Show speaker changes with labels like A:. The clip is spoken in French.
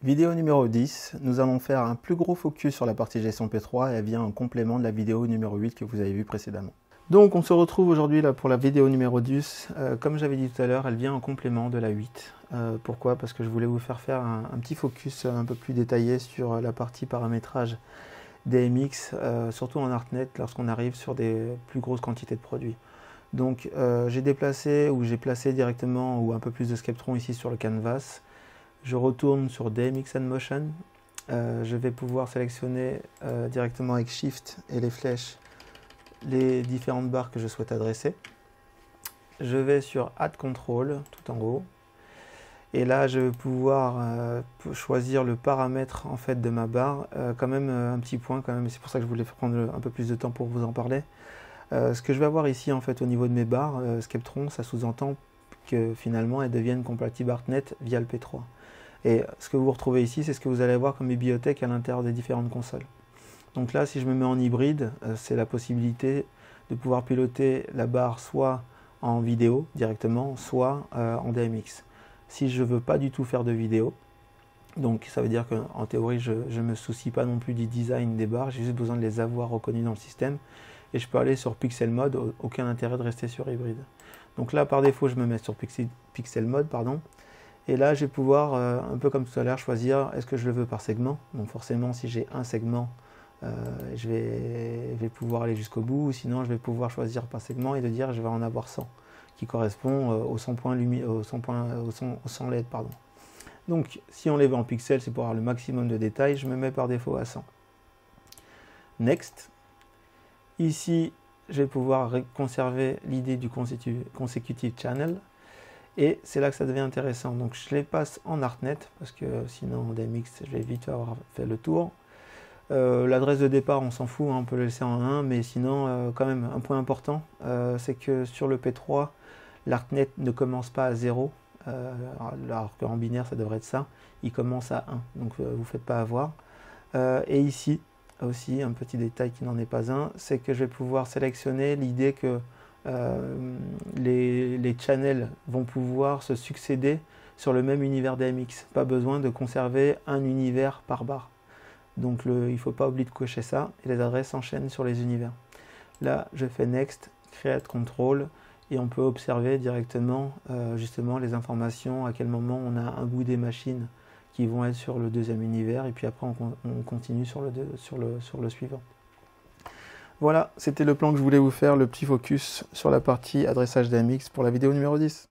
A: Vidéo numéro 10, nous allons faire un plus gros focus sur la partie gestion P3 et elle vient en complément de la vidéo numéro 8 que vous avez vue précédemment. Donc on se retrouve aujourd'hui là pour la vidéo numéro 10. Comme j'avais dit tout à l'heure, elle vient en complément de la 8. Pourquoi? Parce que je voulais vous faire un petit focus un peu plus détaillé sur la partie paramétrage DMX, surtout en ArtNet lorsqu'on arrive sur des plus grosses quantités de produits. Donc j'ai déplacé ou j'ai placé directement ou un peu plus de Skeptron ici sur le canvas. Je retourne sur DMX and Motion. Je vais pouvoir sélectionner directement avec Shift et les flèches les différentes barres que je souhaite adresser. Je vais sur Add Control tout en haut. Et là, je vais pouvoir choisir le paramètre en fait de ma barre. Quand même un petit point quand même. C'est pour ça que je voulais prendre un peu plus de temps pour vous en parler. Ce que je vais avoir ici en fait au niveau de mes barres, Skeptron, ça sous-entend que finalement elles deviennent compatibles ArtNet via le P3. Et ce que vous retrouvez ici, c'est ce que vous allez avoir comme bibliothèque à l'intérieur des différentes consoles. Donc là, si je me mets en hybride, c'est la possibilité de pouvoir piloter la barre soit en vidéo directement, soit en DMX. Si je ne veux pas du tout faire de vidéo, donc ça veut dire qu'en théorie, je ne me soucie pas non plus du design des barres, j'ai juste besoin de les avoir reconnues dans le système. Et je peux aller sur Pixel Mode, aucun intérêt de rester sur hybride. Donc là, par défaut, je me mets sur Pixel Mode, pardon. Et là, je vais pouvoir, un peu comme tout à l'heure, choisir est-ce que je le veux par segment. Donc forcément, si j'ai un segment, je vais pouvoir aller jusqu'au bout. Ou sinon, je vais pouvoir choisir par segment et de dire je vais en avoir 100, qui correspond aux 100 points au 100 LED. Pardon. Donc, si on les veut en pixels, c'est pour avoir le maximum de détails. Je me mets par défaut à 100. Next. Ici, je vais pouvoir conserver l'idée du consecutive channel. Et c'est là que ça devient intéressant. Donc je les passe en ArtNet, parce que sinon en DMX, je vais vite avoir fait le tour. L'adresse de départ, on s'en fout, hein, on peut le laisser en 1, mais sinon, quand même, un point important, c'est que sur le P3, l'ArtNet ne commence pas à 0, alors qu'en binaire, ça devrait être ça. Il commence à 1, donc vous ne faites pas avoir. Et ici, aussi, un petit détail qui n'en est pas un, c'est que je vais pouvoir sélectionner l'idée que les channels vont pouvoir se succéder sur le même univers DMX. Pas besoin de conserver un univers par barre. Donc il ne faut pas oublier de cocher ça et les adresses s'enchaînent sur les univers. Là, je fais Next, Create Control et on peut observer directement justement les informations, à quel moment on a un bout des machines qui vont être sur le deuxième univers et puis après on continue sur le suivant. Voilà, c'était le plan que je voulais vous faire, le petit focus sur la partie adressage DMX pour la vidéo numéro 10.